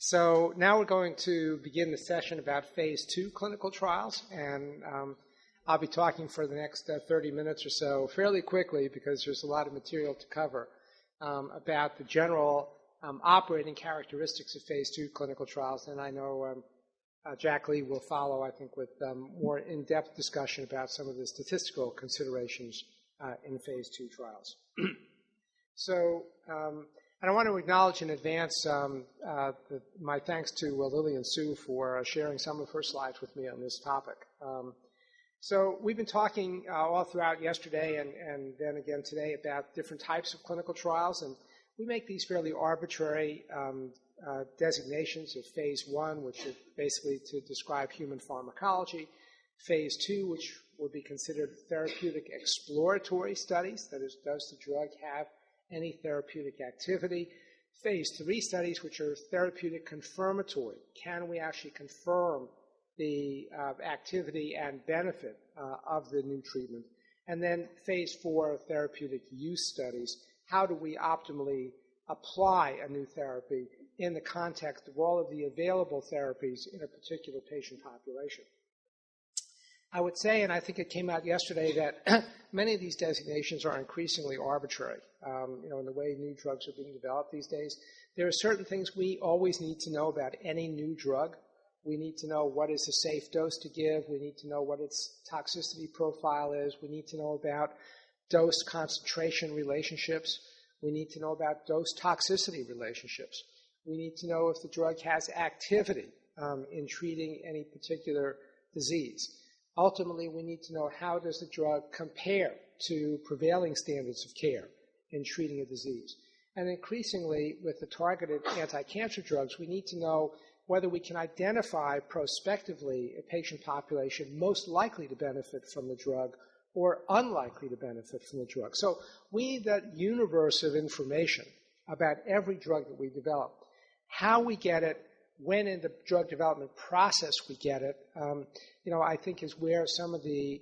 So now we're going to begin the session about phase 2 clinical trials, and I'll be talking for the next 30 minutes or so fairly quickly because there's a lot of material to cover about the general operating characteristics of phase 2 clinical trials, and I know Jack Lee will follow, I think, with more in-depth discussion about some of the statistical considerations in phase 2 trials. So, and I want to acknowledge in advance my thanks to Lillian Sue for sharing some of her slides with me on this topic. So we've been talking all throughout yesterday and then again today about different types of clinical trials, and we make these fairly arbitrary designations of phase 1, which is basically to describe human pharmacology, phase 2, which would be considered therapeutic exploratory studies, that is, does the drug have any therapeutic activity, phase 3 studies, which are therapeutic confirmatory. Can we actually confirm the activity and benefit of the new treatment? And then phase 4, therapeutic use studies. How do we optimally apply a new therapy in the context of all of the available therapies in a particular patient population? I would say, and I think it came out yesterday, that many of these designations are increasingly arbitrary. In the way new drugs are being developed these days, there are certain things we always need to know about any new drug. We need to know what is a safe dose to give. We need to know what its toxicity profile is. We need to know about dose concentration relationships. We need to know about dose toxicity relationships. We need to know if the drug has activity in treating any particular disease. Ultimately, we need to know how does the drug compare to prevailing standards of care in treating a disease. And increasingly, with the targeted anti-cancer drugs, we need to know whether we can identify prospectively a patient population most likely to benefit from the drug or unlikely to benefit from the drug. So we need that universe of information about every drug that we develop. How we get it, when in the drug development process we get it, I think is where some of the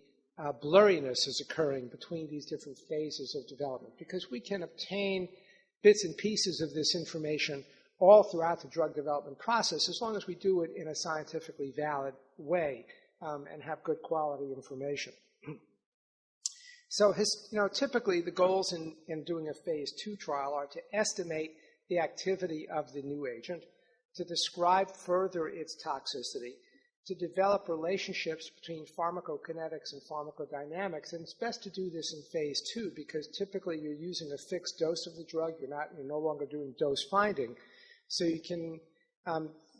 blurriness is occurring between these different phases of development, because we can obtain bits and pieces of this information all throughout the drug development process as long as we do it in a scientifically valid way and have good quality information. So typically the goals in doing a phase 2 trial are to estimate the activity of the new agent, to describe further its toxicity, to develop relationships between pharmacokinetics and pharmacodynamics. And it's best to do this in phase 2 because typically you're using a fixed dose of the drug. You're no longer doing dose finding. So you can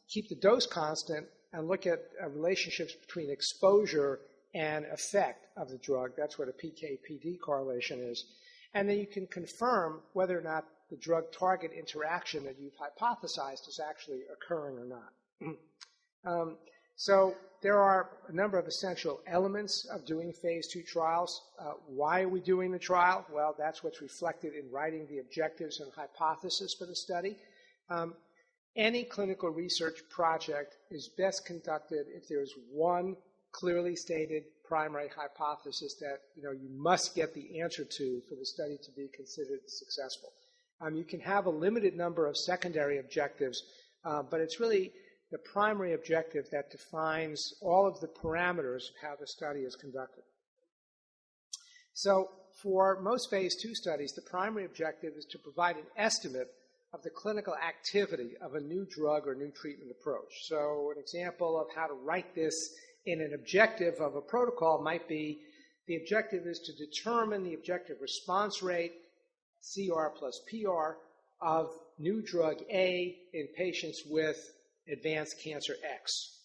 keep the dose constant and look at relationships between exposure and effect of the drug. That's what a PK-PD correlation is. And then you can confirm whether or not the drug-target interaction that you've hypothesized is actually occurring or not. So there are a number of essential elements of doing phase 2 trials. Why are we doing the trial? Well, that's what's reflected in writing the objectives and hypothesis for the study. Any clinical research project is best conducted if there's one clearly stated primary hypothesis that you must get the answer to for the study to be considered successful. You can have a limited number of secondary objectives, but it's really the primary objective that defines all of the parameters of how the study is conducted. So for most phase 2 studies, the primary objective is to provide an estimate of the clinical activity of a new drug or new treatment approach. So an example of how to write this in an objective of a protocol might be the objective is to determine the objective response rate, CR plus PR, of new drug A in patients with advanced cancer X,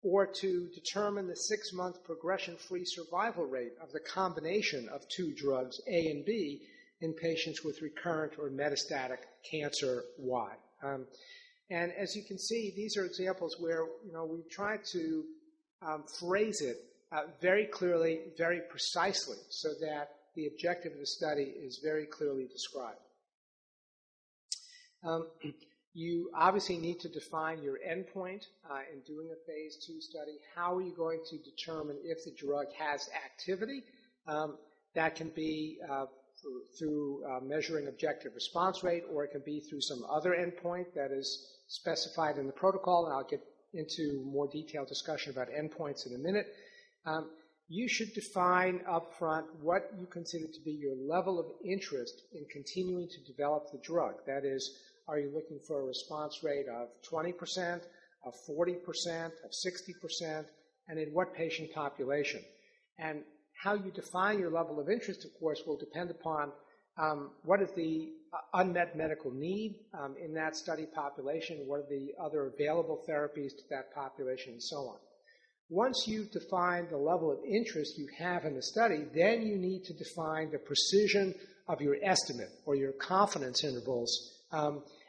or to determine the 6-month progression-free survival rate of the combination of 2 drugs, A and B, in patients with recurrent or metastatic cancer Y. And as you can see, these are examples where we've tried to phrase it very clearly, very precisely, so that the objective of the study is very clearly described. You obviously need to define your endpoint in doing a phase 2 study. How are you going to determine if the drug has activity? That can be through measuring objective response rate, or it can be through some other endpoint that is specified in the protocol, and I'll get into more detailed discussion about endpoints in a minute. You should define upfront what you consider to be your level of interest in continuing to develop the drug. That is, are you looking for a response rate of 20%, of 40%, of 60%, and in what patient population? And how you define your level of interest, of course, will depend upon what is the unmet medical need in that study population, what are the other available therapies to that population, and so on. Once you've defined the level of interest you have in the study, then you need to define the precision of your estimate or your confidence intervals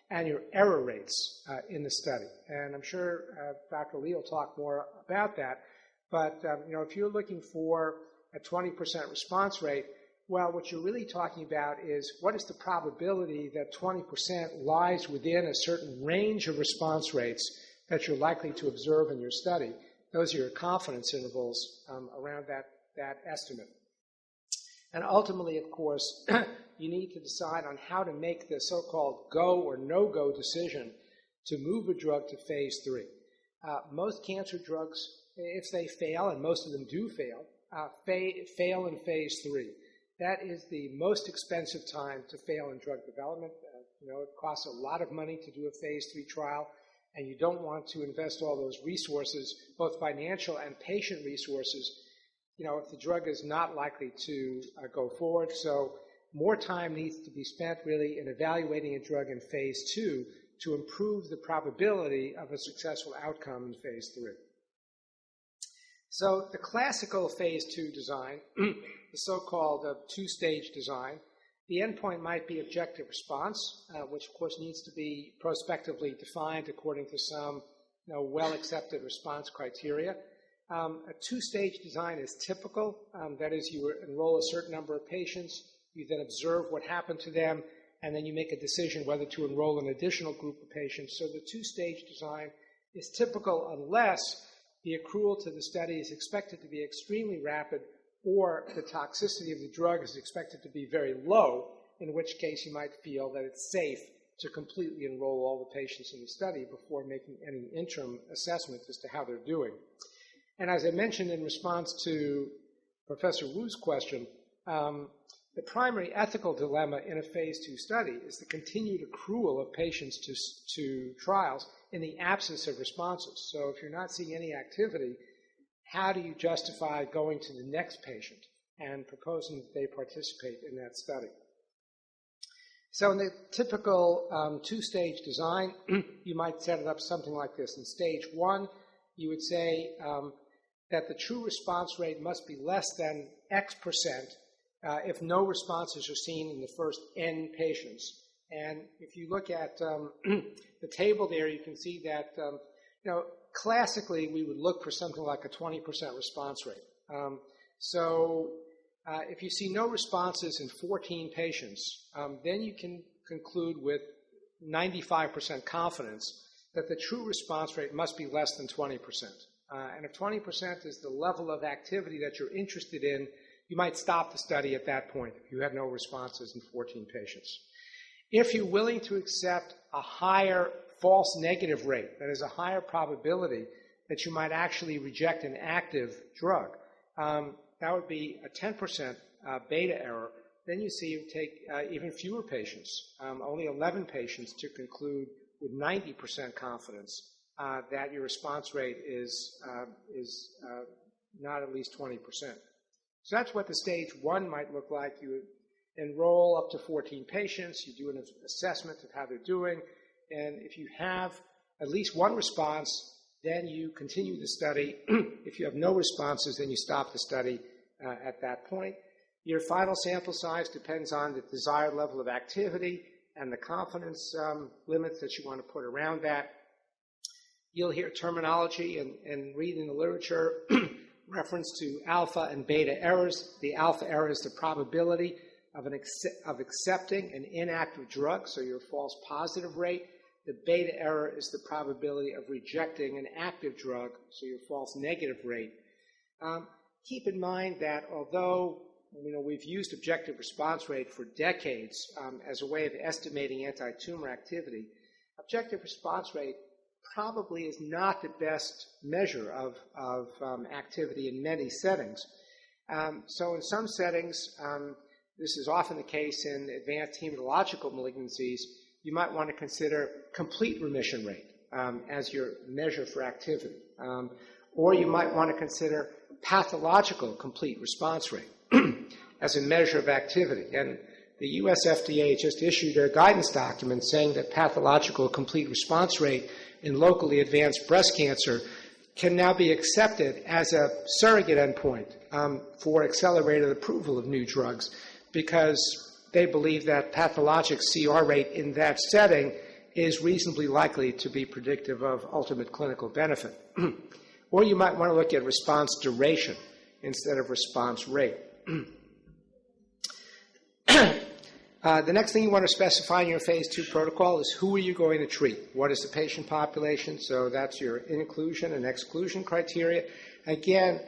and your error rates in the study. And I'm sure Dr. Lee will talk more about that. But if you're looking for a 20% response rate, well, what you're really talking about is what is the probability that 20% lies within a certain range of response rates that you're likely to observe in your study. Those are your confidence intervals around that estimate. And ultimately, of course, you need to decide on how to make the so-called go or no-go decision to move a drug to phase 3. Most cancer drugs, if they fail, and most of them do fail, fail in phase 3. That is the most expensive time to fail in drug development. It costs a lot of money to do a phase 3 trial, and you don't want to invest all those resources, both financial and patient resources, if the drug is not likely to go forward. So more time needs to be spent really in evaluating a drug in phase 2 to improve the probability of a successful outcome in phase 3. So the classical phase 2 design, the so-called two-stage design, the endpoint might be objective response, which of course needs to be prospectively defined according to some well-accepted response criteria. A two-stage design is typical. That is, you enroll a certain number of patients, you then observe what happened to them, and then you make a decision whether to enroll an additional group of patients. So the two-stage design is typical unless the accrual to the study is expected to be extremely rapid or the toxicity of the drug is expected to be very low, in which case you might feel that it's safe to completely enroll all the patients in the study before making any interim assessment as to how they're doing. And as I mentioned in response to Professor Wu's question, the primary ethical dilemma in a phase 2 study is the continued accrual of patients to trials in the absence of responses. So if you're not seeing any activity, how do you justify going to the next patient and proposing that they participate in that study? So in the typical two-stage design, you might set it up something like this. In stage 1, you would say that the true response rate must be less than X percent if no responses are seen in the first N patients. And if you look at the table there, you can see that, classically we would look for something like a 20% response rate. If you see no responses in 14 patients, then you can conclude with 95% confidence that the true response rate must be less than 20%. And if 20% is the level of activity that you're interested in, you might stop the study at that point if you have no responses in 14 patients. If you're willing to accept a higher false negative rate, that is a higher probability that you might actually reject an active drug, that would be a 10% beta error. Then you see you take even fewer patients, only 11 patients to conclude with 90% confidence that your response rate is not at least 20%. So that's what the stage 1 might look like. You would enroll up to 14 patients, you do an assessment of how they're doing, and if you have at least one response, then you continue the study. If you have no responses, then you stop the study at that point. Your final sample size depends on the desired level of activity and the confidence limits that you want to put around that. You'll hear terminology and read in the literature reference to alpha and beta errors. The alpha error is the probability of accepting an inactive drug, so your false positive rate. The beta error is the probability of rejecting an active drug, so your false negative rate. Keep in mind that although we've used objective response rate for decades as a way of estimating anti-tumor activity. Objective response rate probably is not the best measure of activity in many settings. So in some settings, this is often the case in advanced hematological malignancies, you might want to consider complete remission rate as your measure for activity. Or you might want to consider pathological complete response rate as a measure of activity. And the US FDA just issued a guidance document saying that pathological complete response rate in locally advanced breast cancer can now be accepted as a surrogate endpoint for accelerated approval of new drugs, because they believe that pathologic CR rate in that setting is reasonably likely to be predictive of ultimate clinical benefit. Or you might want to look at response duration instead of response rate. The next thing you want to specify in your phase 2 protocol is who are you going to treat? What is the patient population? So that's your inclusion and exclusion criteria. Again,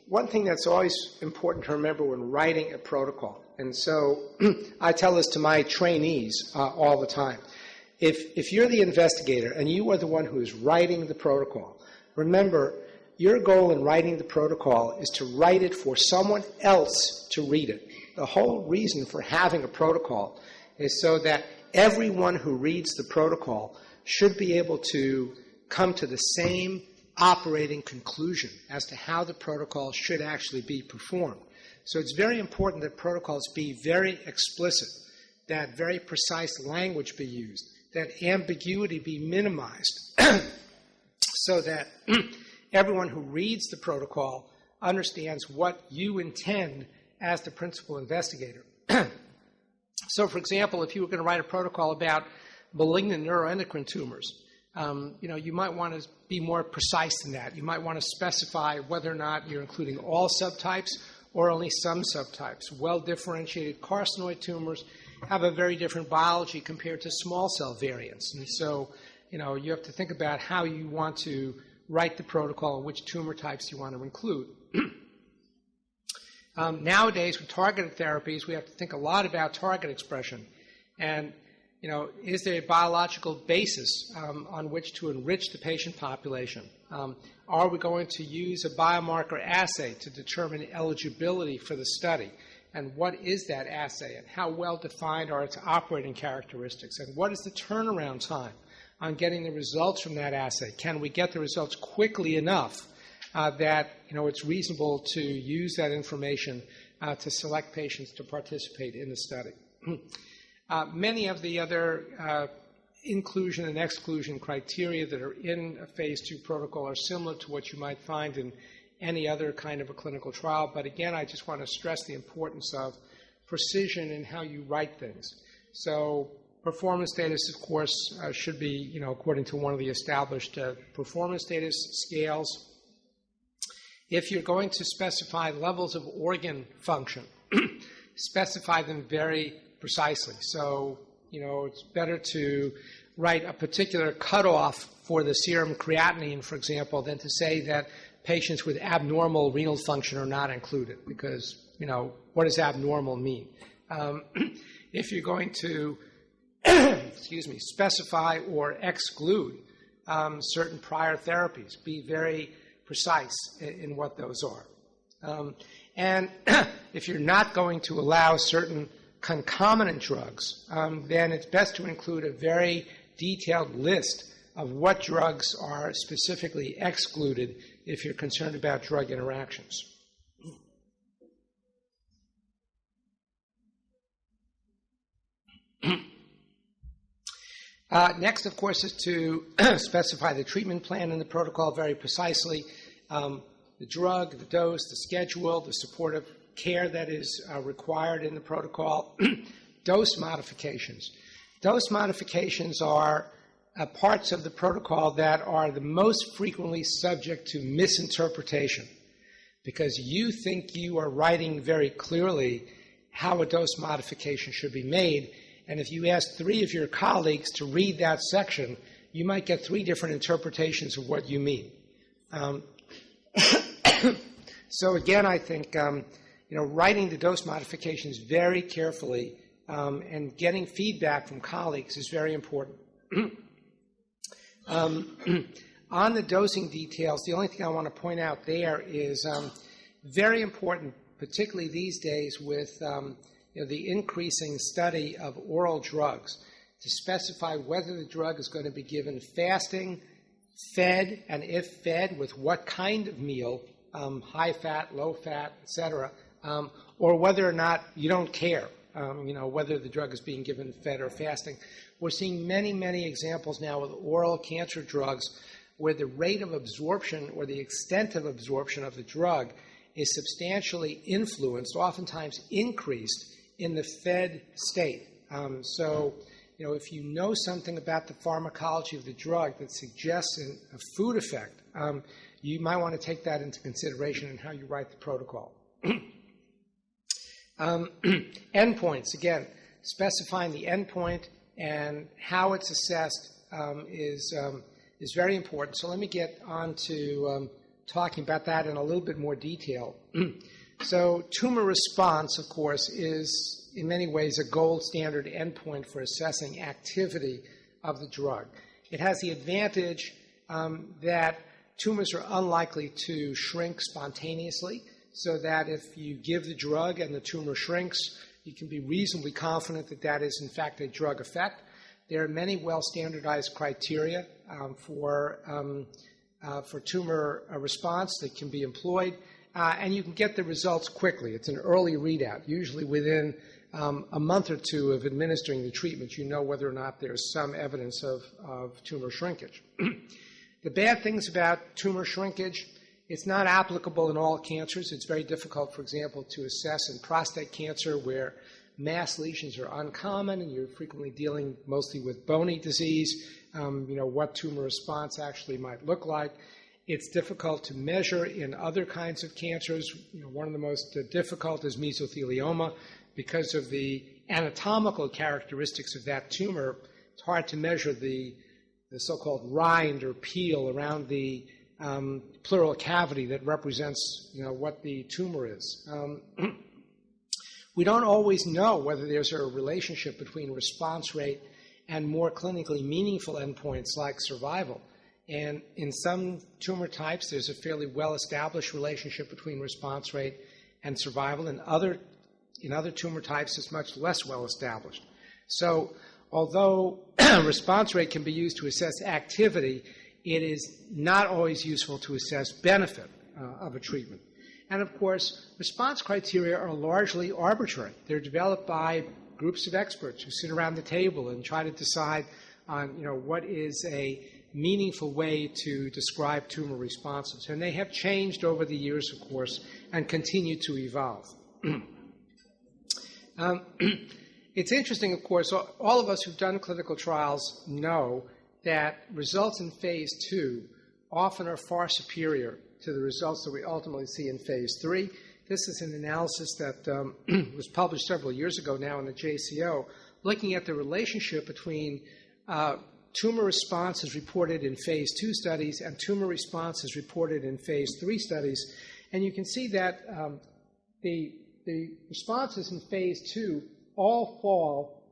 one thing that's always important to remember when writing a protocol, and so I tell this to my trainees all the time. If you're the investigator and you are the one who is writing the protocol, remember, your goal in writing the protocol is to write it for someone else to read it. The whole reason for having a protocol is so that everyone who reads the protocol should be able to come to the same operating conclusion as to how the protocol should actually be performed. So it's very important that protocols be very explicit, that very precise language be used, that ambiguity be minimized, so that everyone who reads the protocol understands what you intend as the principal investigator. So, for example, if you were going to write a protocol about malignant neuroendocrine tumors, you might want to be more precise than that. You might want to specify whether or not you're including all subtypes or only some subtypes. Well-differentiated carcinoid tumors have a very different biology compared to small cell variants. And so, you have to think about how you want to write the protocol and which tumor types you want to include. Nowadays, with targeted therapies, we have to think a lot about target expression. And, is there a biological basis on which to enrich the patient population? Are we going to use a biomarker assay to determine eligibility for the study? And what is that assay? And how well defined are its operating characteristics? And what is the turnaround time on getting the results from that assay? Can we get the results quickly enough that it's reasonable to use that information to select patients to participate in the study? Many of the other inclusion and exclusion criteria that are in a phase 2 protocol are similar to what you might find in any other kind of a clinical trial. But again, I just want to stress the importance of precision in how you write things. So performance status, of course, should be, according to one of the established performance status scales. If you're going to specify levels of organ function, specify them very precisely. So, it's better to write a particular cutoff for the serum creatinine, for example, than to say that patients with abnormal renal function are not included, because, what does abnormal mean? If you're going to, specify or exclude certain prior therapies, be very precise in what those are. And if you're not going to allow certain concomitant drugs, then it's best to include a very detailed list of what drugs are specifically excluded if you're concerned about drug interactions. Next, of course, is to specify the treatment plan in the protocol very precisely, the drug, the dose, the schedule, the supportive care that is required in the protocol, dose modifications. Dose modifications are parts of the protocol that are the most frequently subject to misinterpretation, because you think you are writing very clearly how a dose modification should be made, and if you ask 3 of your colleagues to read that section, you might get 3 different interpretations of what you mean. So again, I think writing the dose modifications very carefully and getting feedback from colleagues is very important. On the dosing details, the only thing I want to point out there is very important, particularly these days with the increasing study of oral drugs, to specify whether the drug is going to be given fasting, fed, and if fed, with what kind of meal, high fat, low fat, etc., or whether or not you don't care, whether the drug is being given fed or fasting. We're seeing many, many examples now with oral cancer drugs where the rate of absorption or the extent of absorption of the drug is substantially influenced, oftentimes increased, in the fed state. If you know something about the pharmacology of the drug that suggests a food effect, you might want to take that into consideration in how you write the protocol. Endpoints, again, specifying the endpoint and how it's assessed is very important. So let me get on to talking about that in a little bit more detail. So tumor response, of course, is in many ways a gold standard endpoint for assessing activity of the drug. It has the advantage that tumors are unlikely to shrink spontaneously, so that if you give the drug and the tumor shrinks, you can be reasonably confident that that is in fact a drug effect. There are many well-standardized criteria for tumor response that can be employed, and you can get the results quickly. It's an early readout. Usually within a month or two of administering the treatment, you know whether or not there's some evidence of tumor shrinkage. The bad things about tumor shrinkage, it's not applicable in all cancers. It's very difficult, for example, to assess in prostate cancer where mass lesions are uncommon and you're frequently dealing mostly with bony disease, what tumor response actually might look like. It's difficult to measure in other kinds of cancers. One of the most difficult is mesothelioma. Because of the anatomical characteristics of that tumor, it's hard to measure the so-called rind or peel around the pleural cavity that represents, what the tumor is. We don't always know whether there's a relationship between response rate and more clinically meaningful endpoints like survival. And in some tumor types, there's a fairly well-established relationship between response rate and survival. In other tumor types, it's much less well-established. So although response rate can be used to assess activity, it is not always useful to assess benefit of a treatment. And of course, response criteria are largely arbitrary. They're developed by groups of experts who sit around the table and try to decide on, what is a meaningful way to describe tumor responses. And they have changed over the years, of course, and continue to evolve. It's interesting, of course, all of us who've done clinical trials know that results in phase 2 often are far superior to the results that we ultimately see in phase 3. This is an analysis that was published several years ago now in the JCO, looking at the relationship between tumor responses reported in phase 2 studies and tumor responses reported in phase 3 studies. And you can see that the responses in phase 2 all fall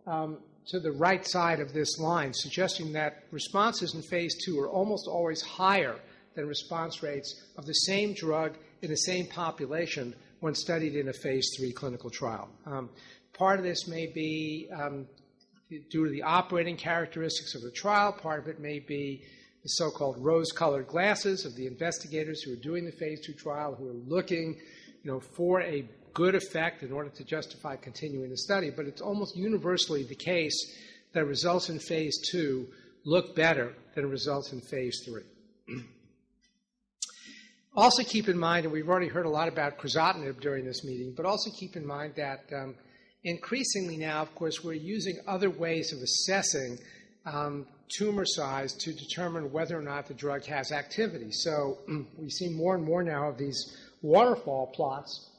to the right side of this line, suggesting that responses in phase 2 are almost always higher than response rates of the same drug in the same population when studied in a phase 3 clinical trial. Part of this may be due to the operating characteristics of the trial. Part of it may be the so-called rose-colored glasses of the investigators who are doing the phase 2 trial, who are looking, for a good effect in order to justify continuing the study. But it's almost universally the case that results in phase 2 look better than results in phase 3. Also keep in mind, and we've already heard a lot about crizotinib during this meeting, but also keep in mind that increasingly now, of course, we're using other ways of assessing tumor size to determine whether or not the drug has activity. So we see more and more now of these waterfall plots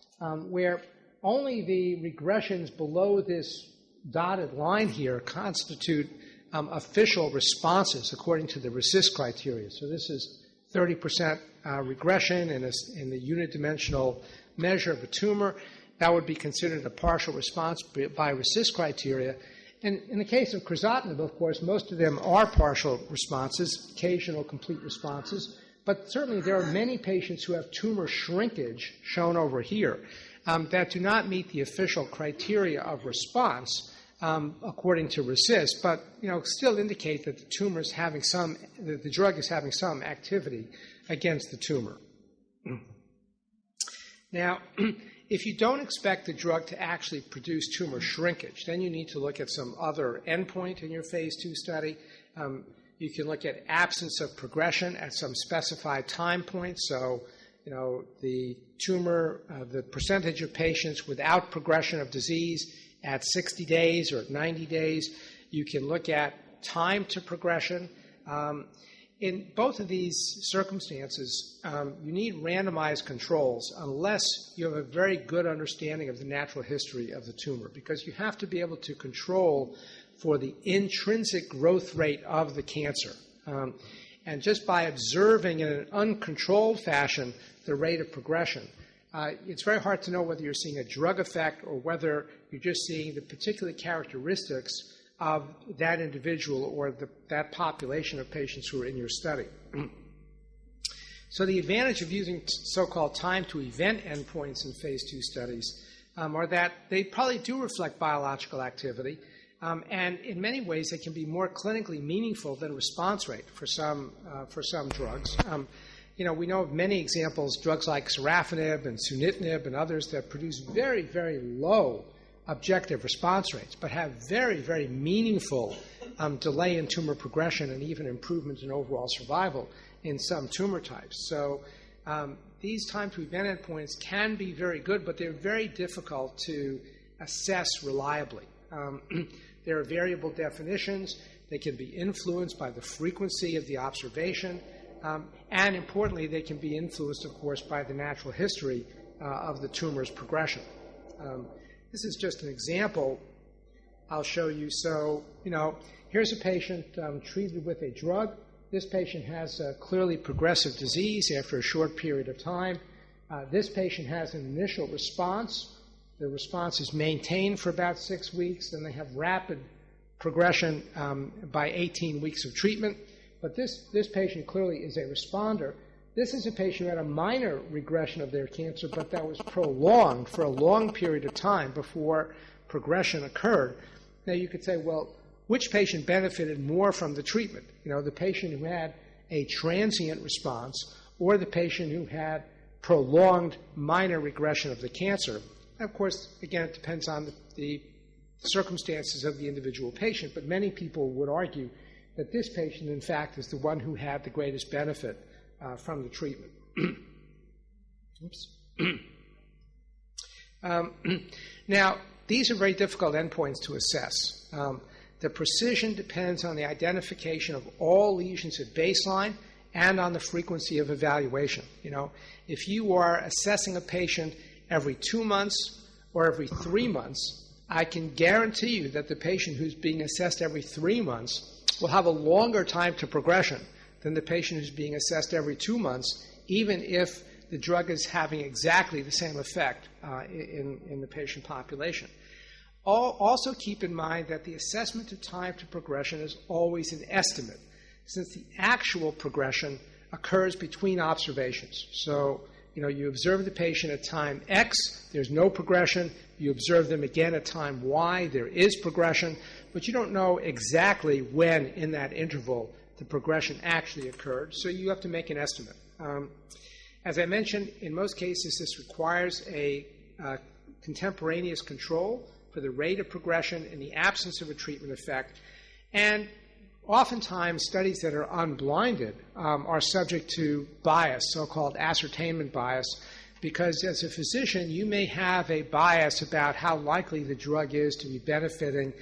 where only the regressions below this dotted line here constitute official responses according to the RECIST criteria. So this is 30% regression in the unit dimensional measure of a tumor. that would be considered a partial response by RECIST criteria. And in the case of crizotinib, of course, most of them are partial responses, occasional complete responses, but certainly there are many patients who have tumor shrinkage, shown over here, that do not meet the official criteria of response according to RECIST, but still indicate that the drug is having some activity against the tumor. Now, if you don't expect the drug to actually produce tumor shrinkage, then you need to look at some other endpoint in your phase 2 study. You can look at absence of progression at some specified time point. So, the tumor, the percentage of patients without progression of disease at 60 days or at 90 days. You can look at time to progression. In both of these circumstances, you need randomized controls unless you have a very good understanding of the natural history of the tumor, because you have to be able to control for the intrinsic growth rate of the cancer. And just by observing in an uncontrolled fashion the rate of progression, it's very hard to know whether you're seeing a drug effect or whether you're just seeing the particular characteristics of that individual or that population of patients who are in your study. So the advantage of using so-called time-to-event endpoints in phase 2 studies are that they probably do reflect biological activity, and in many ways they can be more clinically meaningful than response rate for some drugs. We know of many examples, drugs like sorafenib and sunitinib and others that produce very, very low objective response rates, but have very, very meaningful delay in tumor progression and even improvement in overall survival in some tumor types. So these time-to-event endpoints can be very good, but they're very difficult to assess reliably. There are variable definitions. They can be influenced by the frequency of the observation, and importantly, they can be influenced, of course, by the natural history of the tumor's progression. This is just an example I'll show you. So, here's a patient treated with a drug. This patient has clearly progressive disease after a short period of time. This patient has an initial response. The response is maintained for about 6 weeks, then they have rapid progression by 18 weeks of treatment. But this patient clearly is a responder. This is a patient who had a minor regression of their cancer, but that was prolonged for a long period of time before progression occurred. Now you could say, well, which patient benefited more from the treatment? The patient who had a transient response or the patient who had prolonged minor regression of the cancer? And of course, again, it depends on the circumstances of the individual patient, but many people would argue that this patient, in fact, is the one who had the greatest benefit from the treatment. Oops. Now, these are very difficult endpoints to assess. The precision depends on the identification of all lesions at baseline and on the frequency of evaluation. If you are assessing a patient every 2 months or every 3 months, I can guarantee you that the patient who's being assessed every 3 months will have a longer time to progression than the patient who's being assessed every 2 months, even if the drug is having exactly the same effect in the patient population. Also keep in mind that the assessment of time to progression is always an estimate, since the actual progression occurs between observations. So, you observe the patient at time X, there's no progression. You observe them again at time Y, there is progression, but you don't know exactly when in that interval the progression actually occurred, so you have to make an estimate. As I mentioned, in most cases this requires a contemporaneous control for the rate of progression in the absence of a treatment effect, and oftentimes studies that are unblinded are subject to bias, so-called ascertainment bias, because as a physician you may have a bias about how likely the drug is to be benefiting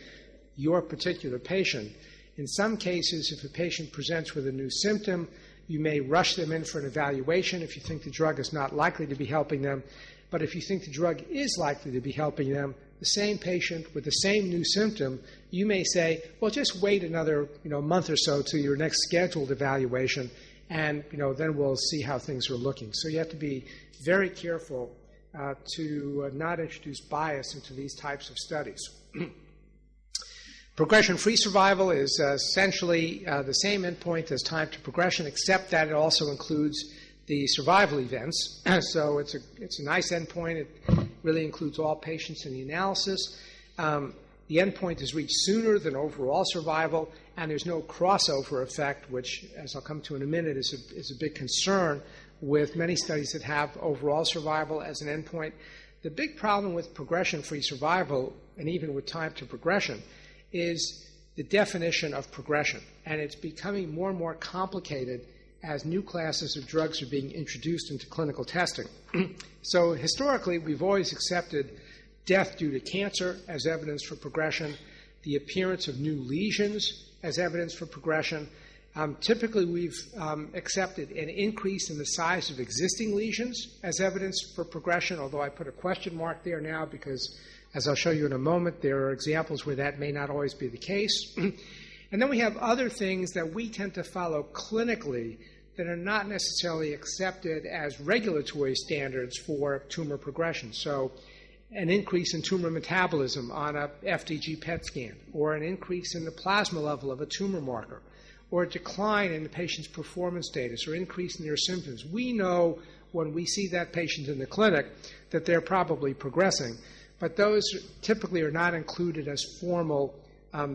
your particular patient. In some cases, if a patient presents with a new symptom, you may rush them in for an evaluation if you think the drug is not likely to be helping them. But if you think the drug is likely to be helping them, the same patient with the same new symptom, you may say, well, just wait another month or so to your next scheduled evaluation, and then we'll see how things are looking. So you have to be very careful to not introduce bias into these types of studies. Progression-free survival is essentially the same endpoint as time to progression, except that it also includes the survival events. So it's a nice endpoint. It really includes all patients in the analysis. The endpoint is reached sooner than overall survival, and there's no crossover effect, which, as I'll come to in a minute, is a big concern with many studies that have overall survival as an endpoint. The big problem with progression-free survival, and even with time to progression, is the definition of progression. And it's becoming more and more complicated as new classes of drugs are being introduced into clinical testing. So historically, we've always accepted death due to cancer as evidence for progression, the appearance of new lesions as evidence for progression. Typically, we've accepted an increase in the size of existing lesions as evidence for progression, although I put a question mark there now because, as I'll show you in a moment, there are examples where that may not always be the case. And then we have other things that we tend to follow clinically that are not necessarily accepted as regulatory standards for tumor progression. So an increase in tumor metabolism on a FDG PET scan, or an increase in the plasma level of a tumor marker, or a decline in the patient's performance status, or increase in their symptoms. We know when we see that patient in the clinic that they're probably progressing, but those typically are not included as formal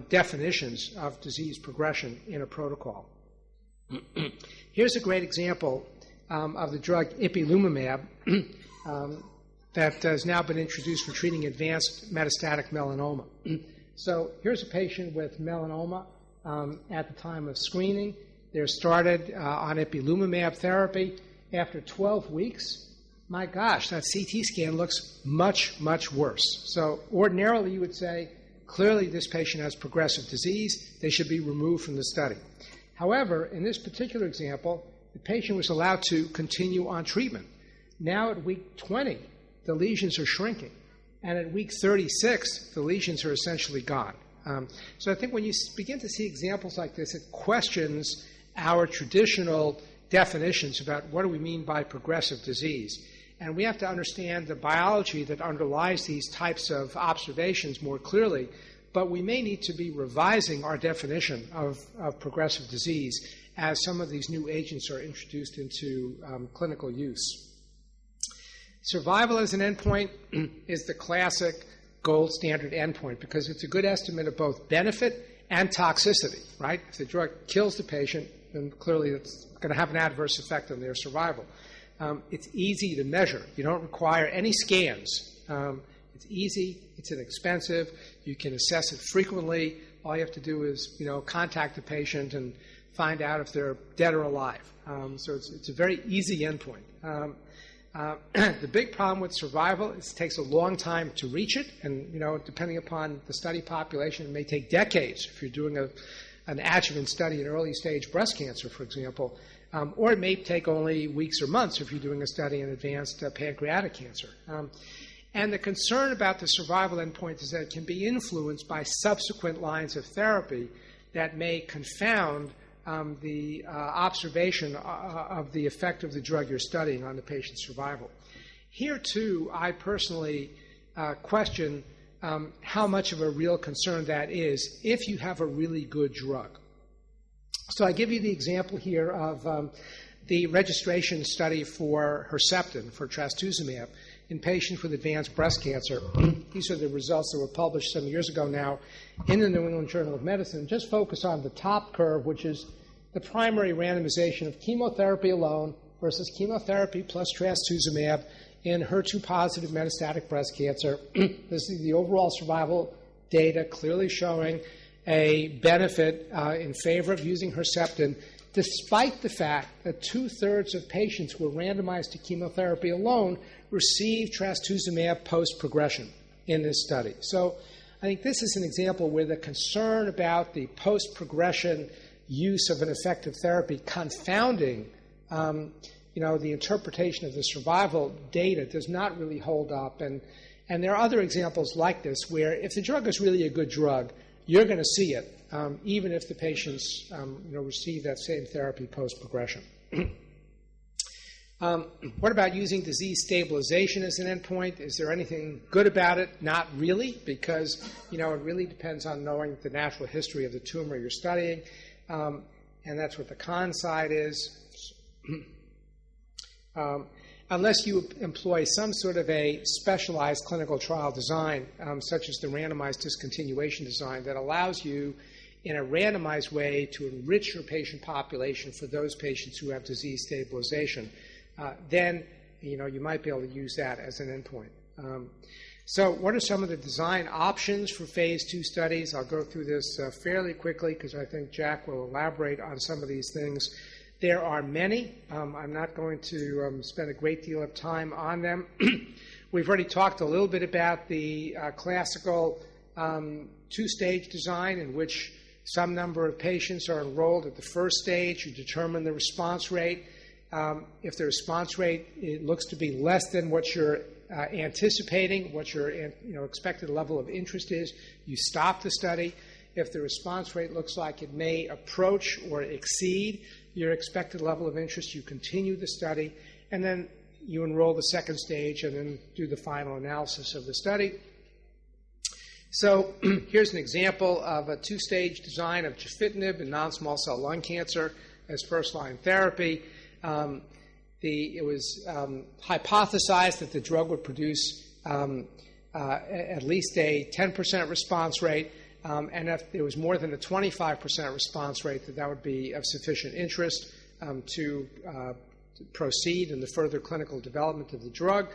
definitions of disease progression in a protocol. Here's a great example of the drug Ipilimumab that has now been introduced for treating advanced metastatic melanoma. So here's a patient with melanoma at the time of screening. They're started on Ipilimumab therapy. After 12 weeks, my gosh, that CT scan looks much, much worse. So ordinarily you would say, clearly this patient has progressive disease. They should be removed from the study. However, in this particular example, the patient was allowed to continue on treatment. Now at week 20, the lesions are shrinking. And at week 36, the lesions are essentially gone. So I think when you begin to see examples like this, it questions our traditional definitions about what do we mean by progressive disease. And we have to understand the biology that underlies these types of observations more clearly, but we may need to be revising our definition of progressive disease as some of these new agents are introduced into clinical use. Survival as an endpoint is the classic gold standard endpoint because it's a good estimate of both benefit and toxicity, right? If the drug kills the patient, then clearly it's going to have an adverse effect on their survival. It's easy to measure. You don't require any scans. It's easy. It's inexpensive. You can assess it frequently. All you have to do is, contact the patient and find out if they're dead or alive. So it's a very easy endpoint. The big problem with survival is it takes a long time to reach it, and depending upon the study population, it may take decades if you're doing an adjuvant study in early stage breast cancer, for example, or it may take only weeks or months if you're doing a study in advanced pancreatic cancer. And the concern about the survival endpoint is that it can be influenced by subsequent lines of therapy that may confound the observation of the effect of the drug you're studying on the patient's survival. Here, too, I personally question how much of a real concern that is if you have a really good drug. So I give you the example here of the registration study for Herceptin, for trastuzumab, in patients with advanced breast cancer. These are the results that were published some years ago now in the New England Journal of Medicine. Just focus on the top curve, which is the primary randomization of chemotherapy alone versus chemotherapy plus trastuzumab in HER2-positive metastatic breast cancer. This is the overall survival data clearly showing a benefit in favor of using Herceptin, despite the fact that 2/3 of patients who were randomized to chemotherapy alone received trastuzumab post-progression in this study. So I think this is an example where the concern about the post-progression use of an effective therapy confounding the interpretation of the survival data does not really hold up. And there are other examples like this where if the drug is really a good drug, you're going to see it, even if the patients receive that same therapy post-progression. What about using disease stabilization as an endpoint? Is there anything good about it? Not really, because it really depends on knowing the natural history of the tumor you're studying, and that's what the con side is. Unless you employ some sort of a specialized clinical trial design, such as the randomized discontinuation design, that allows you in a randomized way to enrich your patient population for those patients who have disease stabilization, then you might be able to use that as an endpoint. So what are some of the design options for phase 2 studies? I'll go through this fairly quickly because I think Jack will elaborate on some of these things. There are many. I'm not going to spend a great deal of time on them. We've already talked a little bit about the classical two-stage design in which some number of patients are enrolled at the first stage. You determine the response rate. If the response rate looks to be less than what you're anticipating, what your expected level of interest is, you stop the study. If the response rate looks like it may approach or exceed your expected level of interest, you continue the study, and then you enroll the second stage and then do the final analysis of the study. So here's an example of a two-stage design of gefitinib in non-small cell lung cancer as first-line therapy. It was hypothesized that the drug would produce at least a 10% response rate, and if there was more than a 25% response rate, that would be of sufficient interest to proceed in the further clinical development of the drug.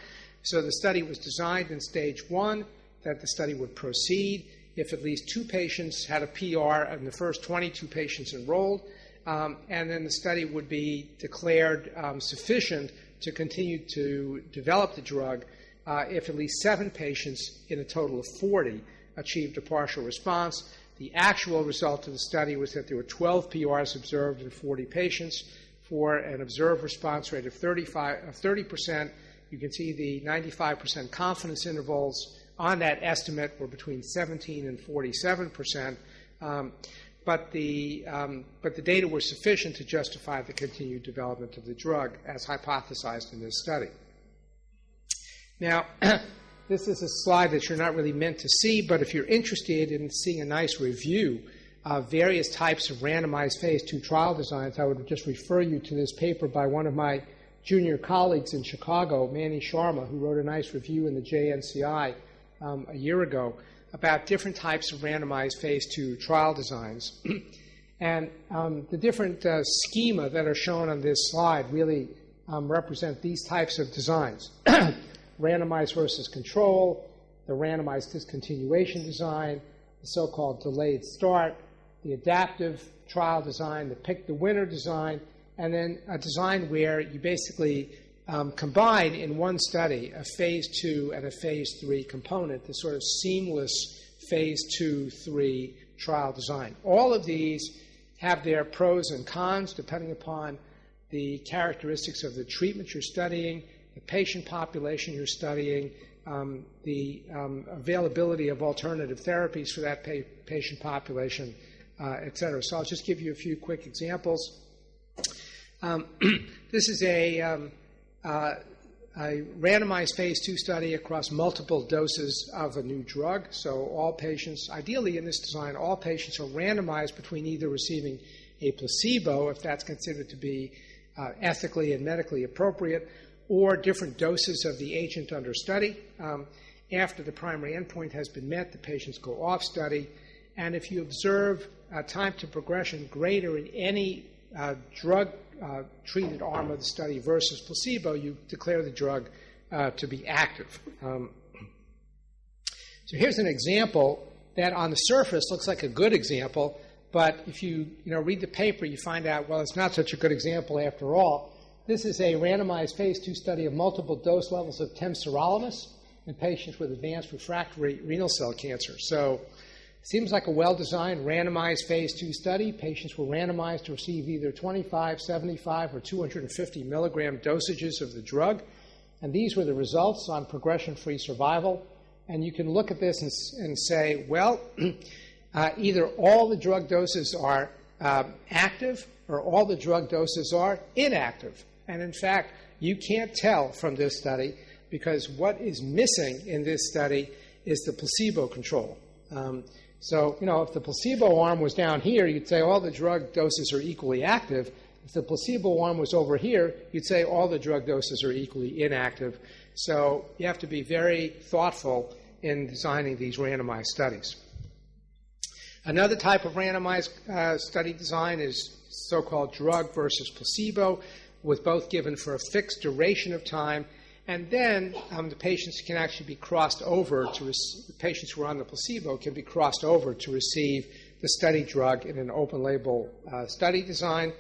So the study was designed in stage 1 that the study would proceed if at least 2 patients had a PR in the first 22 patients enrolled, and then the study would be declared sufficient to continue to develop the drug if at least 7 patients in a total of 40 achieved a partial response. The actual result of the study was that there were 12 PRs observed in 40 patients for an observed response rate of 30%. You can see the 95% confidence intervals on that estimate were between 17 and 47%. But the data were sufficient to justify the continued development of the drug as hypothesized in this study. Now, this is a slide that you're not really meant to see, but if you're interested in seeing a nice review of various types of randomized phase 2 trial designs, I would just refer you to this paper by one of my junior colleagues in Chicago, Mani Sharma, who wrote a nice review in the JNCI a year ago about different types of randomized phase 2 trial designs. And the different schema that are shown on this slide really represent these types of designs. Randomized versus control, the randomized discontinuation design, the so-called delayed start, the adaptive trial design, the pick the winner design, and then a design where you basically combine in one study a phase 2 and a phase 3 component, the sort of seamless phase 2-3 trial design. All of these have their pros and cons depending upon the characteristics of the treatment you're studying, the patient population you're studying, the availability of alternative therapies for that patient population, et cetera. So I'll just give you a few quick examples. This is a randomized phase 2 study across multiple doses of a new drug. So all patients, ideally in this design, all patients are randomized between either receiving a placebo, if that's considered to be ethically and medically appropriate, or different doses of the agent under study. After the primary endpoint has been met, the patients go off study. And if you observe time to progression greater in any drug-treated arm of the study versus placebo, you declare the drug to be active. So here's an example that on the surface looks like a good example, but if you read the paper, you find out, well, it's not such a good example after all. This is a randomized phase 2 study of multiple dose levels of temsirolimus in patients with advanced refractory renal cell cancer. So it seems like a well-designed randomized phase 2 study. Patients were randomized to receive either 25, 75, or 250 milligram dosages of the drug. And these were the results on progression-free survival. And you can look at this and say, well, either all the drug doses are active or all the drug doses are inactive. And in fact, you can't tell from this study because what is missing in this study is the placebo control. So, if the placebo arm was down here, you'd say all the drug doses are equally active. If the placebo arm was over here, you'd say all the drug doses are equally inactive. So you have to be very thoughtful in designing these randomized studies. Another type of randomized study design is so-called drug versus placebo, with both given for a fixed duration of time. And then the patients can actually be crossed over the patients who are on the placebo can be crossed over to receive the study drug in an open-label study design.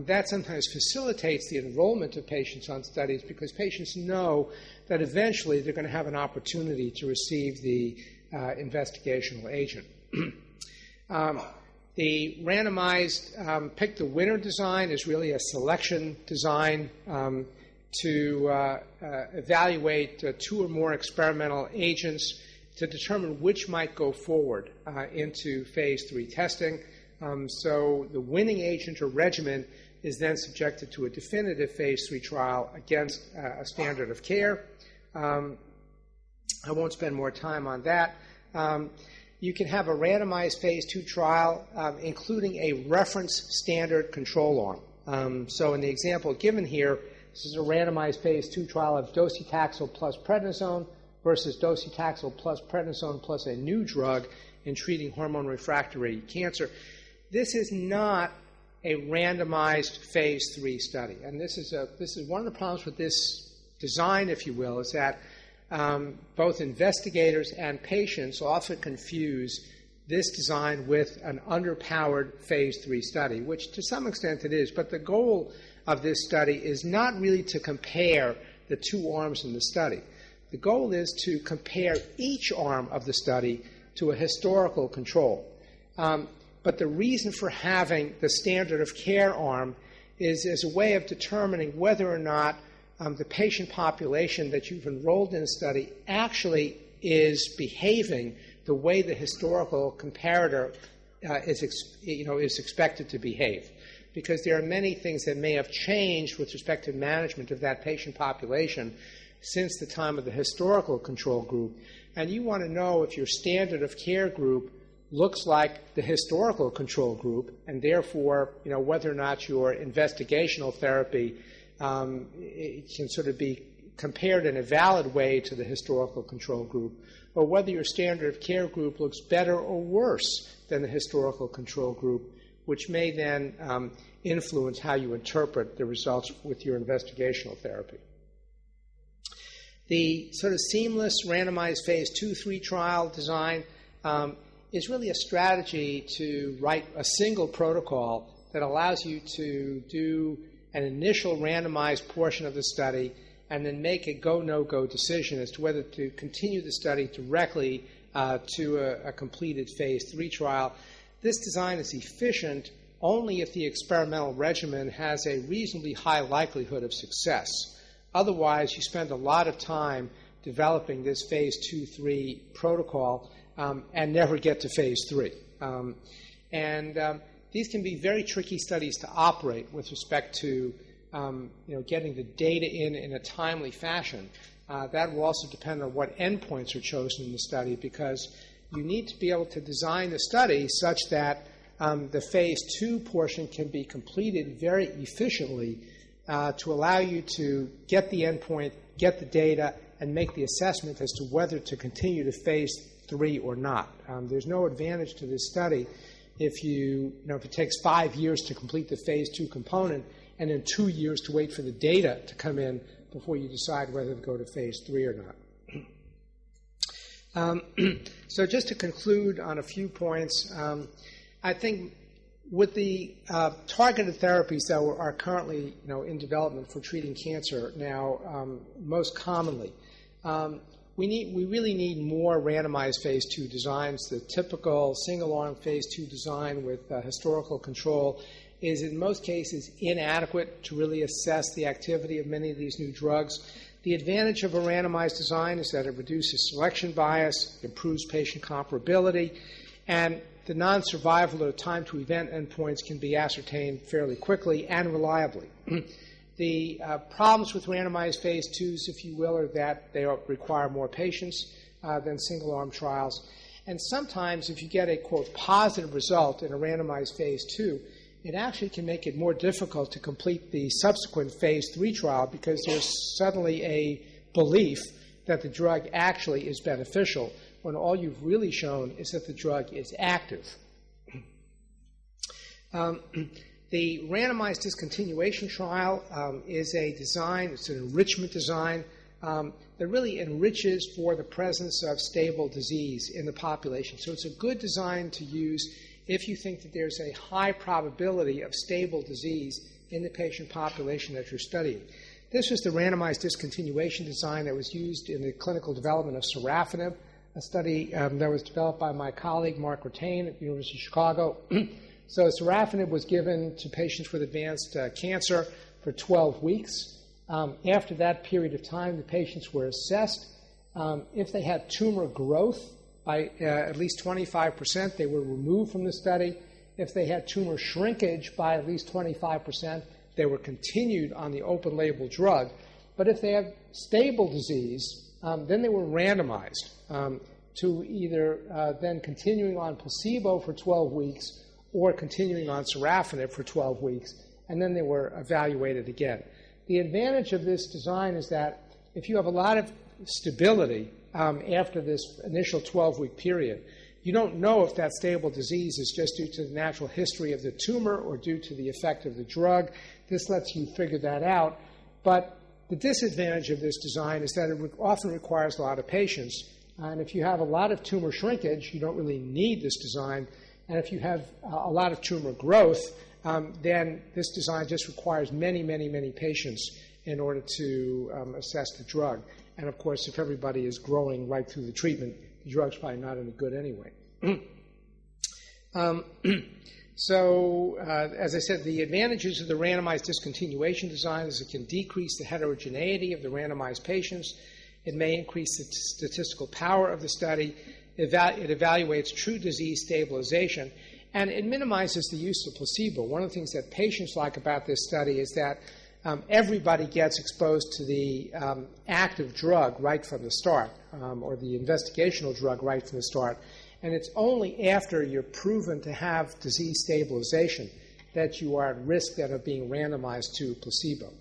That sometimes facilitates the enrollment of patients on studies because patients know that eventually they're going to have an opportunity to receive the investigational agent. The randomized pick the winner design is really a selection design to evaluate 2 or more experimental agents to determine which might go forward into phase 3 testing. So the winning agent or regimen is then subjected to a definitive phase 3 trial against a standard of care. I won't spend more time on that. You can have a randomized phase 2 trial including a reference standard control arm. So in the example given here, this is a randomized phase 2 trial of docetaxel plus prednisone versus docetaxel plus prednisone plus a new drug in treating hormone refractory cancer. This is not a randomized phase 3 study. And this is one of the problems with this design, if you will, is that both investigators and patients often confuse this design with an underpowered phase 3 study, which to some extent it is. But the goal of this study is not really to compare the 2 arms in the study. The goal is to compare each arm of the study to a historical control. But the reason for having the standard of care arm is as a way of determining whether or not the patient population that you've enrolled in a study actually is behaving the way the historical comparator is expected to behave. Because there are many things that may have changed with respect to management of that patient population since the time of the historical control group. And you want to know if your standard of care group looks like the historical control group, and therefore, whether or not your investigational therapy it can sort of be compared in a valid way to the historical control group, or whether your standard of care group looks better or worse than the historical control group, which may then influence how you interpret the results with your investigational therapy. The sort of seamless randomized phase 2-3 trial design is really a strategy to write a single protocol that allows you to do an initial randomized portion of the study and then make a go, no-go decision as to whether to continue the study directly to a completed phase 3 trial. This design is efficient only if the experimental regimen has a reasonably high likelihood of success. Otherwise, you spend a lot of time developing this phase 2-3 protocol and never get to phase 3. These can be very tricky studies to operate with respect to getting the data in a timely fashion. That will also depend on what endpoints are chosen in the study, because you need to be able to design the study such that the phase 2 portion can be completed very efficiently to allow you to get the endpoint, get the data, and make the assessment as to whether to continue to phase 3 or not. There's no advantage to this study if if it takes 5 years to complete the phase 2 component and then 2 years to wait for the data to come in before you decide whether to go to phase 3 or not. So just to conclude on a few points, I think with the targeted therapies that are currently in development for treating cancer now, most commonly, we really need more randomized phase 2 designs. The typical single-arm phase 2 design with historical control is in most cases inadequate to really assess the activity of many of these new drugs. The advantage of a randomized design is that it reduces selection bias, improves patient comparability, and the non-survival or time to event endpoints can be ascertained fairly quickly and reliably. The problems with randomized phase 2s, if you will, are that they require more patients than single-arm trials. And sometimes if you get a, quote, positive result in a randomized phase 2, it actually can make it more difficult to complete the subsequent phase 3 trial because there's suddenly a belief that the drug actually is beneficial when all you've really shown is that the drug is active. The randomized discontinuation trial is a design, it's an enrichment design that really enriches for the presence of stable disease in the population. So it's a good design to use if you think that there's a high probability of stable disease in the patient population that you're studying. This was the randomized discontinuation design that was used in the clinical development of sorafenib, a study that was developed by my colleague Mark Ratain at the University of Chicago. So sorafenib was given to patients with advanced cancer for 12 weeks. After that period of time, the patients were assessed. If they had tumor growth by at least 25%, they were removed from the study. If they had tumor shrinkage by at least 25%, they were continued on the open-label drug. But if they had stable disease, then they were randomized to either then continuing on placebo for 12 weeks or continuing on sorafenib for 12 weeks, and then they were evaluated again. The advantage of this design is that if you have a lot of stability after this initial 12-week period, you don't know if that stable disease is just due to the natural history of the tumor or due to the effect of the drug. This lets you figure that out. But the disadvantage of this design is that it often requires a lot of patients. And if you have a lot of tumor shrinkage, you don't really need this design. And if you have a lot of tumor growth, then this design just requires many, many, many patients in order to assess the drug. And of course, if everybody is growing right through the treatment, the drug's probably not any good anyway. As I said, the advantages of the randomized discontinuation design is it can decrease the heterogeneity of the randomized patients. It may increase the statistical power of the study. It evaluates true disease stabilization, and it minimizes the use of placebo. One of the things that patients like about this study is that everybody gets exposed to the active drug right from the start, or the investigational drug right from the start. And it's only after you're proven to have disease stabilization that you are at risk then of being randomized to placebo.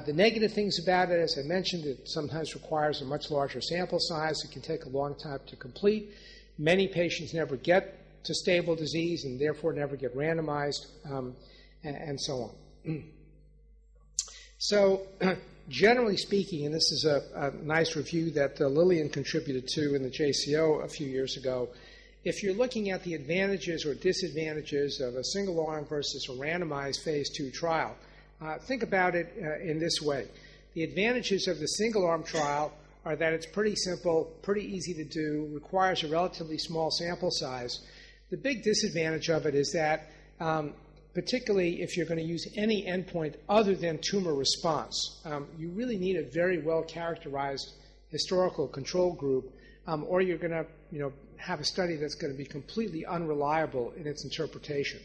The negative things about it, as I mentioned, it sometimes requires a much larger sample size. It can take a long time to complete. Many patients never get to stable disease and therefore never get randomized, and so on. So generally speaking, and this is a nice review that Lillian contributed to in the JCO a few years ago, if you're looking at the advantages or disadvantages of a single-arm versus a randomized phase 2 trial, think about it in this way. The advantages of the single-arm trial are that it's pretty simple, pretty easy to do, requires a relatively small sample size. The big disadvantage of it is that, particularly if you're going to use any endpoint other than tumor response, you really need a very well-characterized historical control group, or you're going to have a study that's going to be completely unreliable in its interpretation.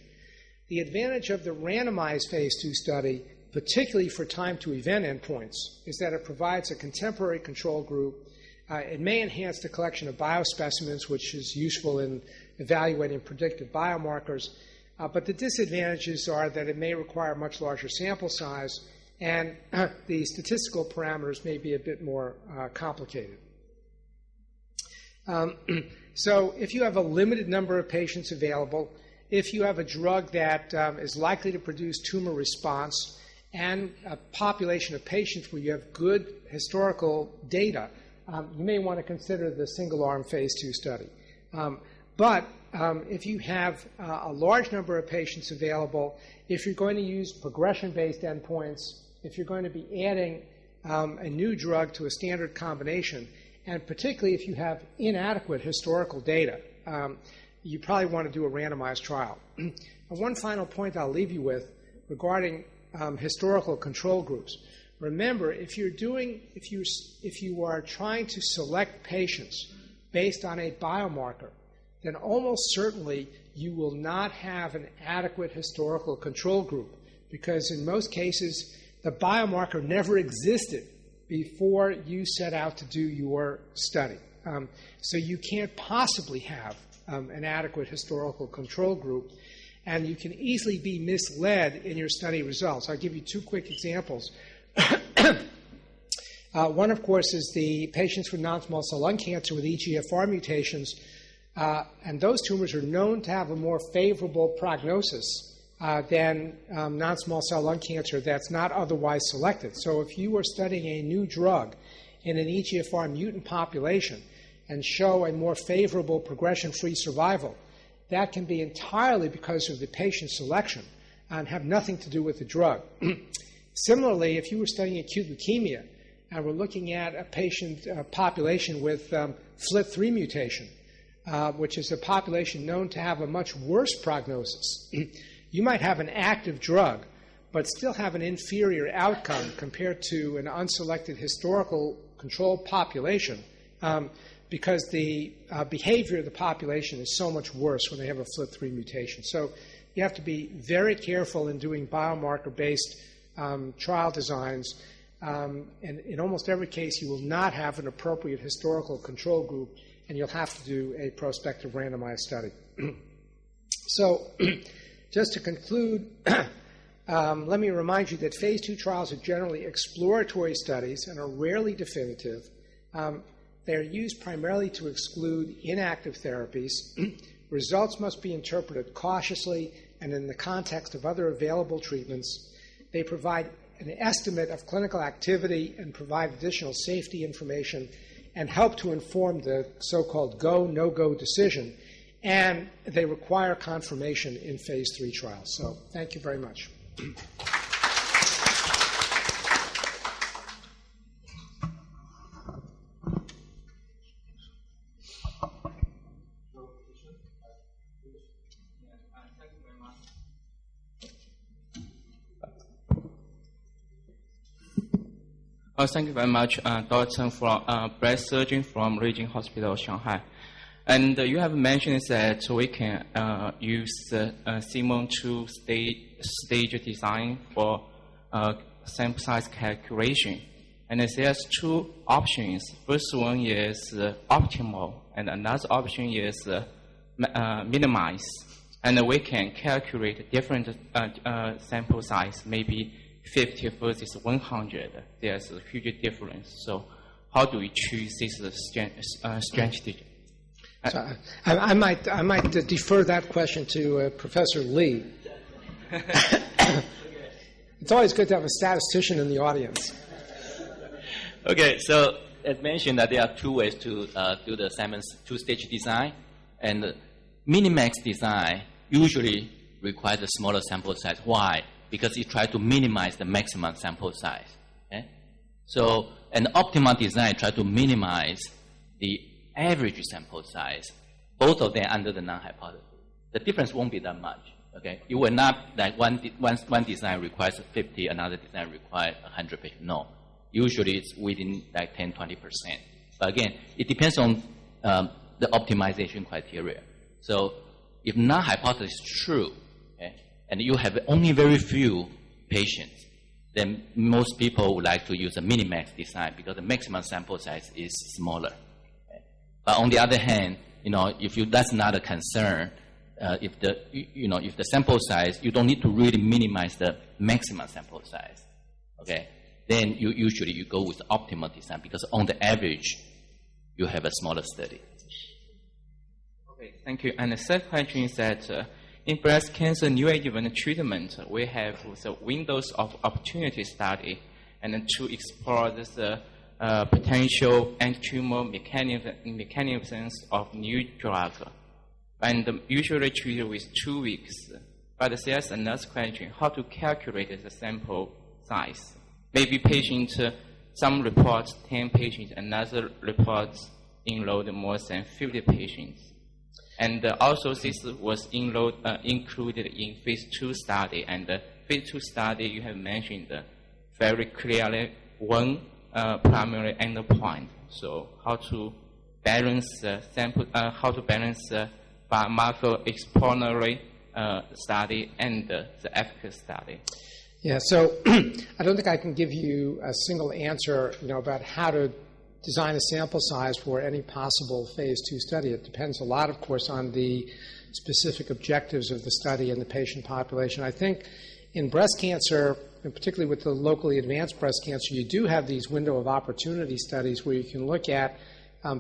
The advantage of the randomized phase 2 study, particularly for time-to-event endpoints, is that it provides a contemporary control group. It may enhance the collection of biospecimens, which is useful in evaluating predictive biomarkers. But the disadvantages are that it may require a much larger sample size, and the statistical parameters may be a bit more complicated. So if you have a limited number of patients available, if you have a drug that is likely to produce tumor response, and a population of patients where you have good historical data, you may want to consider the single-arm phase 2 study. But if you have a large number of patients available, if you're going to use progression-based endpoints, if you're going to be adding a new drug to a standard combination, and particularly if you have inadequate historical data, you probably want to do a randomized trial. And one final point I'll leave you with regarding historical control groups. Remember, if you are trying to select patients based on a biomarker, then almost certainly you will not have an adequate historical control group, because in most cases the biomarker never existed before you set out to do your study. So you can't possibly have an adequate historical control group, and you can easily be misled in your study results. I'll give you two quick examples. One, of course, is the patients with non-small cell lung cancer with EGFR mutations, and those tumors are known to have a more favorable prognosis than non-small cell lung cancer that's not otherwise selected. So if you were studying a new drug in an EGFR mutant population and show a more favorable progression-free survival, that can be entirely because of the patient selection and have nothing to do with the drug. Similarly, if you were studying acute leukemia and we're looking at a patient population with FLT3 mutation, which is a population known to have a much worse prognosis, you might have an active drug but still have an inferior outcome compared to an unselected historical control population because the behavior of the population is so much worse when they have a FLT3 mutation. So you have to be very careful in doing biomarker-based trial designs. And in almost every case, you will not have an appropriate historical control group, and you'll have to do a prospective randomized study. So just to conclude, let me remind you that phase 2 trials are generally exploratory studies and are rarely definitive. They are used primarily to exclude inactive therapies. Results must be interpreted cautiously and in the context of other available treatments. They provide an estimate of clinical activity and provide additional safety information and help to inform the so-called go, no-go decision. And they require confirmation in phase 3 trials. So thank you very much. Thank you very much, Dr. from breast surgeon from Region Hospital, Shanghai. And you have mentioned that we can use Simon two-stage design for sample size calculation. And there's two options. First one is optimal, and another option is minimize. And we can calculate different sample size, maybe 50 versus 100. There's a huge difference. So how do we choose this strategy? So I might defer that question to Professor Lee. It's always good to have a statistician in the audience. Okay, so as mentioned, that there are two ways to do the Simon's two-stage design, and minimax design usually requires a smaller sample size. Why? Because it tries to minimize the maximum sample size. Okay? So an optimal design tries to minimize the average sample size, both of them under the non-hypothesis. The difference won't be that much. Okay, it will not like one design requires 50, another design requires 100 patients. No, usually it's within like 10-20%. But again, it depends on the optimization criteria. So if non-hypothesis is true, okay, and you have only very few patients, then most people would like to use a minimax design because the maximum sample size is smaller. Okay. But on the other hand, if that's not a concern, if the sample size, you don't need to really minimize the maximum sample size. Okay, then usually you go with the optimal design because on the average, you have a smaller study. Okay, thank you. And the third question is that in breast cancer neoadjuvant treatment, we have the windows of opportunity study and to explore this potential anti-tumor mechanisms of new drug. And usually treated with 2 weeks. But there's another question, how to calculate the sample size. Maybe patient, some reports 10 patients, another reports enrolled more than 50 patients. And also this was included in phase 2 study. And phase 2 study you have mentioned very clearly one primary endpoint. So how to balance sample, how to balance biomarker exploratory study and the efficacy study? Yeah, so I don't think I can give you a single answer, about how to design a sample size for any possible phase 2 study. It depends a lot, of course, on the specific objectives of the study and the patient population. I think in breast cancer, and particularly with the locally advanced breast cancer, you do have these window of opportunity studies where you can look at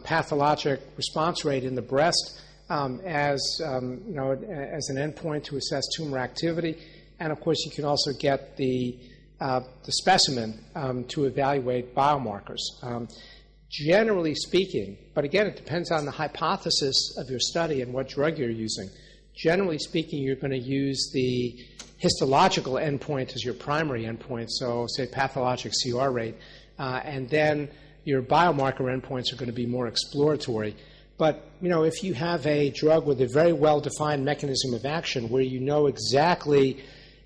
pathologic response rate in the breast as an endpoint to assess tumor activity. And, of course, you can also get the specimen to evaluate biomarkers. Generally speaking, but again, it depends on the hypothesis of your study and what drug you're using. Generally speaking, you're going to use the histological endpoint as your primary endpoint, so say pathologic CR rate, and then your biomarker endpoints are going to be more exploratory. But, if you have a drug with a very well-defined mechanism of action where you know exactly,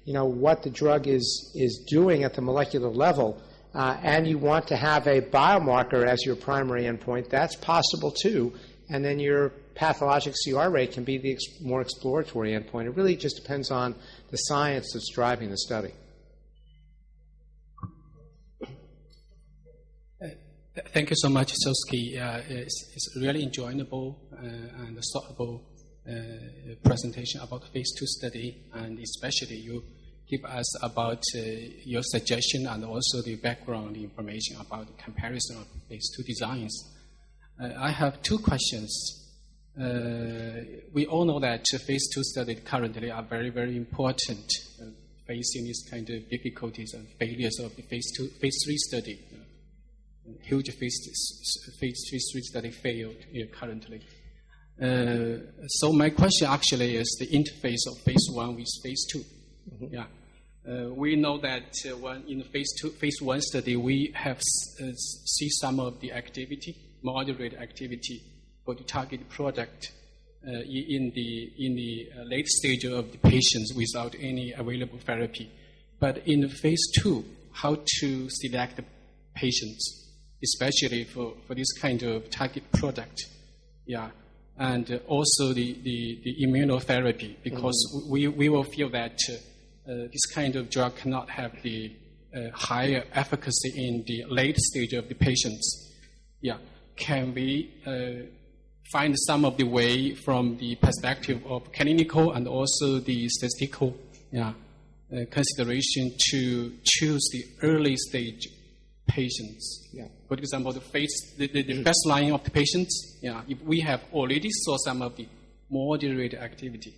what the drug is doing at the molecular level, and you want to have a biomarker as your primary endpoint, that's possible too. And then your pathologic CR rate can be the more exploratory endpoint. It really just depends on the science that's driving the study. Thank you so much, Schilsky. It's really enjoyable and thoughtful presentation about the phase 2 study, and especially you give us about your suggestion and also the background information about the comparison of phase 2 designs. I have 2 questions. We all know that phase 2 studies currently are very, very important, facing these kind of difficulties and failures of the phase 3 study. Huge phase 3 study failed currently. So my question actually is the interface of phase 1 with phase 2. Mm-hmm. Yeah. We know that when in the phase 1 study, we have see some of the activity, moderate activity for the target product in the late stage of the patients without any available therapy. But in the phase 2, how to select the patients, especially for this kind of target product, yeah, and also the immunotherapy, because we will feel that this kind of drug cannot have the higher efficacy in the late stage of the patients. Yeah, can we find some of the way from the perspective of clinical and also the statistical consideration to choose the early stage patients? Yeah. For example, the first line of the patients, if we have already saw some of the moderate activity,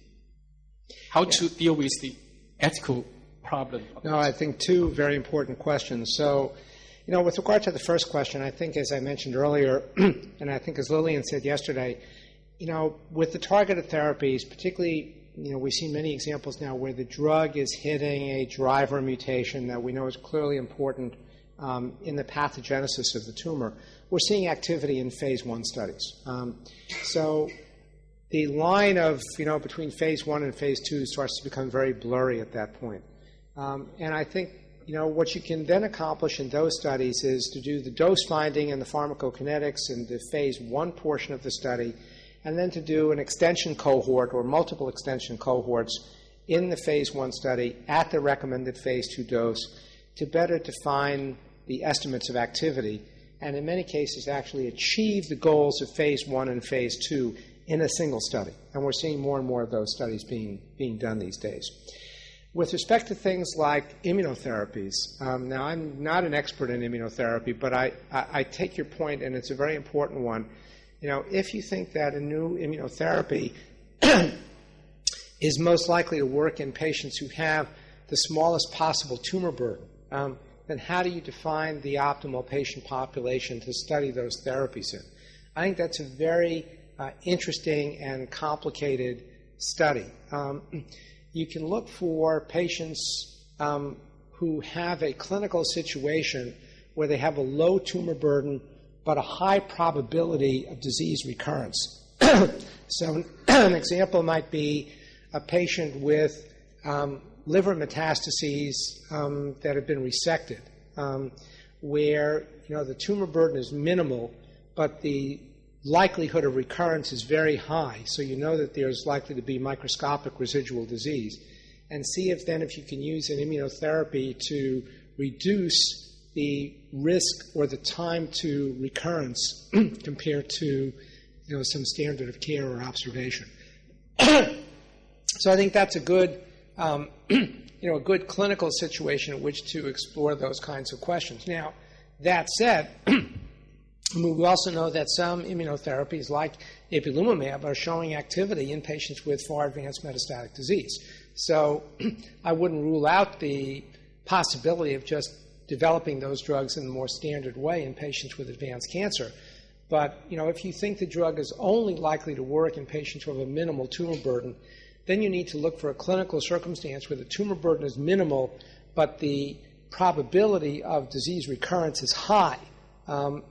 how to deal with the ethical problem? No, I think 2 very important questions. So, with regard to the first question, I think as I mentioned earlier, and I think as Lillian said yesterday, with the targeted therapies, particularly, we've seen many examples now where the drug is hitting a driver mutation that we know is clearly important in the pathogenesis of the tumor. We're seeing activity in phase 1 studies. So the line of, between phase 1 and phase 2 starts to become very blurry at that point. And I think, what you can then accomplish in those studies is to do the dose finding and the pharmacokinetics in the phase 1 portion of the study, and then to do an extension cohort or multiple extension cohorts in the phase 1 study at the recommended phase 2 dose to better define the estimates of activity, and in many cases actually achieve the goals of phase 1 and phase 2 in a single study. And we're seeing more and more of those studies being done these days. With respect to things like immunotherapies, now I'm not an expert in immunotherapy, but I take your point, and it's a very important one. If you think that a new immunotherapy is most likely to work in patients who have the smallest possible tumor burden, then how do you define the optimal patient population to study those therapies in? I think that's a very interesting and complicated study. You can look for patients who have a clinical situation where they have a low tumor burden but a high probability of disease recurrence. So an example might be a patient with liver metastases that have been resected, where the tumor burden is minimal, but the likelihood of recurrence is very high, so you know that there's likely to be microscopic residual disease. and see if you can use an immunotherapy to reduce the risk or the time to recurrence compared to some standard of care or observation. So I think that's a good a good clinical situation in which to explore those kinds of questions. Now, that said, we also know that some immunotherapies like Ipilimumab are showing activity in patients with far advanced metastatic disease. So I wouldn't rule out the possibility of just developing those drugs in a more standard way in patients with advanced cancer. But, if you think the drug is only likely to work in patients who have a minimal tumor burden, then you need to look for a clinical circumstance where the tumor burden is minimal, but the probability of disease recurrence is high. And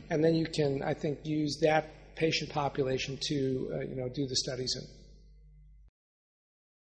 then you can, I think, use that patient population to, do the studies in.